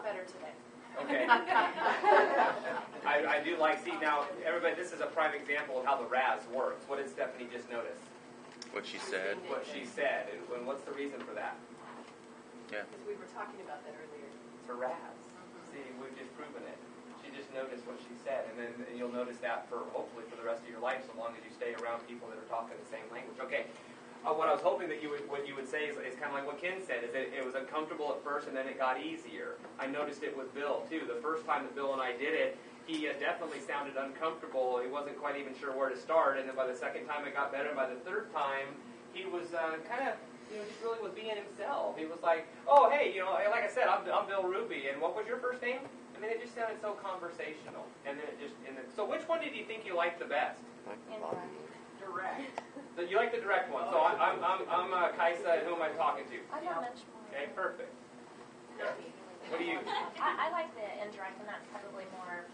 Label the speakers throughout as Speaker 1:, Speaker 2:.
Speaker 1: better today.
Speaker 2: Okay. I do like, see now, everybody, this is a prime example of how the RAS works. What did Stephanie just notice?
Speaker 3: What she said.
Speaker 2: What she said. And what's the reason for that?
Speaker 3: Yeah.
Speaker 1: Because we were talking about that earlier.
Speaker 2: It's her RAS. See, we've just proven it. She just noticed what she said, and then you'll notice that for hopefully for the rest of your life, so long as you stay around people that are talking the same language. Okay. What I was hoping that what you would say is kind of like what Ken said, is that it was uncomfortable at first and then it got easier. I noticed it with Bill, too. The first time that Bill and I did it, he definitely sounded uncomfortable. He wasn't quite even sure where to start, and then by the second time it got better, and by the third time, he was kind of, just really was being himself. He was like, oh, hey, like I said, I'm Bill Ruby, and what was your first name? I mean, it just sounded so conversational. And then so which one did you think you liked the best? Direct. So you like the direct one. So I'm Kaisa, and who am I talking to?
Speaker 4: I'm not much more.
Speaker 2: Okay, perfect. Yeah. What do you?
Speaker 4: I like the indirect, and that's probably more.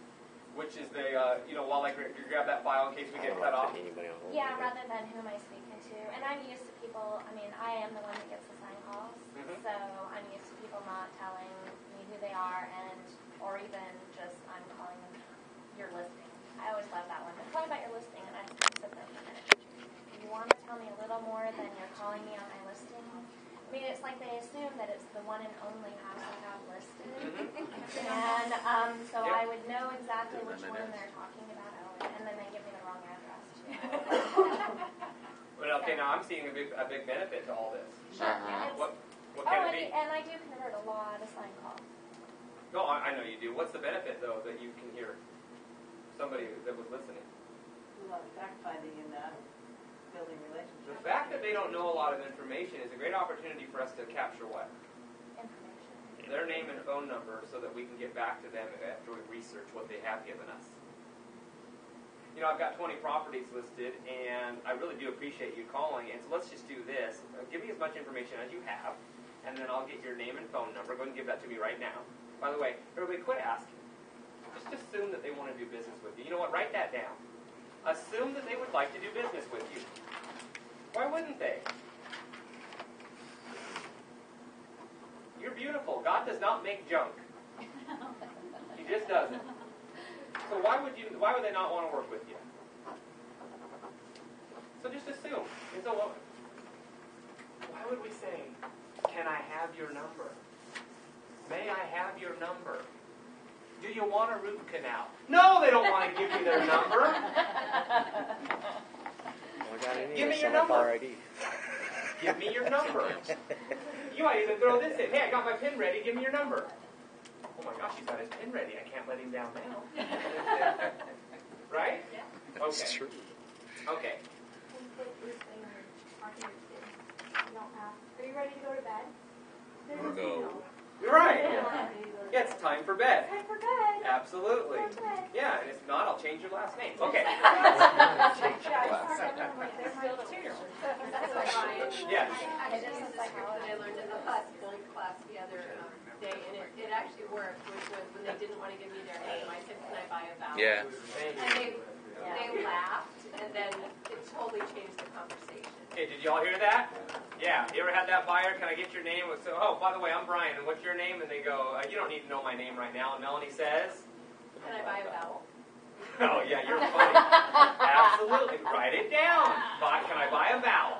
Speaker 2: Which is the, while you grab that file in case we get cut off.
Speaker 4: Yeah, rather than who am I speaking to. And I'm used to people, I am the one that gets the sign calls. So I'm used to people not telling me who they are, or even just I'm calling them your listing. I always love that one. But tell me about your listing, and I sit there for a minute. You want to tell me a little more than you're calling me on my listing? I mean, it's like they assume that it's the one and only house I have listed. And so I would know exactly which one they're talking about, and then they give me the wrong address, too.
Speaker 2: But okay, now I'm seeing a big benefit to all this. What can it be?
Speaker 4: And I do convert a lot of sign calls.
Speaker 2: No, I know you do. What's the benefit, though, that you can hear somebody that was listening?
Speaker 1: A lot of fact-finding in that, building relationships.
Speaker 2: The fact that they don't know a lot of information is a great opportunity for us to capture what?
Speaker 4: Information.
Speaker 2: Their name and phone number so that we can get back to them after we research what they have given us. I've got 20 properties listed, and I really do appreciate you calling, and so let's just do this. Give me as much information as you have, and then I'll get your name and phone number. Go ahead and give that to me right now. By the way, everybody quit asking. Just assume that they want to do business with you. You know what? Write that down. Assume that they would like to do business with you. Why wouldn't they? You're beautiful. God does not make junk. He just doesn't. So why would they not want to work with you? So just assume. And so why would we say, can I have your number? May I have your number? Do you want a root canal? No, they don't want to give you their number. Give me your number. Give me your number. You might even throw this in. Hey, I got my pen ready. Give me your number. Oh my gosh, he's got his pen ready. I can't let him down now. Right?
Speaker 1: Yeah.
Speaker 2: Okay.
Speaker 3: That's true.
Speaker 2: Okay.
Speaker 4: Are you ready to go to bed?
Speaker 3: No.
Speaker 2: You're right. Yeah, it's time for bed.
Speaker 4: Time for bed.
Speaker 2: Absolutely.
Speaker 4: Go to bed.
Speaker 2: Yeah, and if not, I'll change your last name. Okay. Yes.
Speaker 1: This is the script that I learned in the building class the other day, and it actually worked, which was when they didn't want to give me their name, I said, can I buy a vowel?
Speaker 3: Yeah.
Speaker 1: And they laughed, and then it totally changed the conversation.
Speaker 2: Okay, did you all hear that? Yeah. You ever had that buyer? Can I get your name? So, oh, by the way, I'm Brian, and what's your name? And they go, you don't need to know my name right now. And Melanie says,
Speaker 1: Can I buy a vowel?
Speaker 2: oh, yeah, you're funny. Absolutely. Write it down. Can I buy a vowel?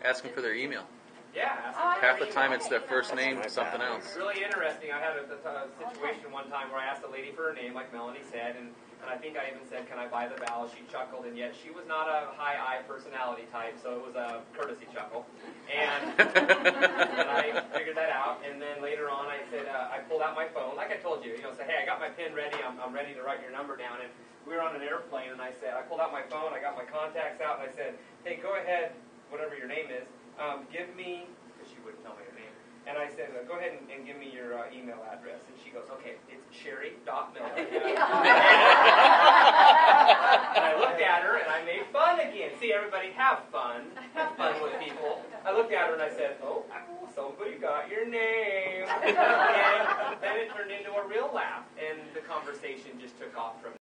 Speaker 3: Ask them for their email.
Speaker 2: Yeah.
Speaker 3: Half the time it's their first name, something else.
Speaker 2: It's really interesting. I had a situation one time where I asked a lady for her name, like Melanie said, and I think I even said, can I buy the vowel? She chuckled, and yet she was not a high I personality type, so it was a courtesy chuckle. And, and I figured that out, and then later on I said, I pulled out my phone, like I told you, say, hey, I got my pen ready, I'm ready to write your number down, and we were on an airplane, and I pulled out my phone, I got my contacts out, and I said, hey, go ahead, whatever your name is, give me, because she wouldn't tell me her name, and I said, go ahead and give me your email address. And she goes, okay, it's Sherry.Miller. And I looked at her and I made fun again. See, everybody, have fun. Have fun with people. I looked at her and I said, oh, somebody got your name. And then it turned into a real laugh. And the conversation just took off from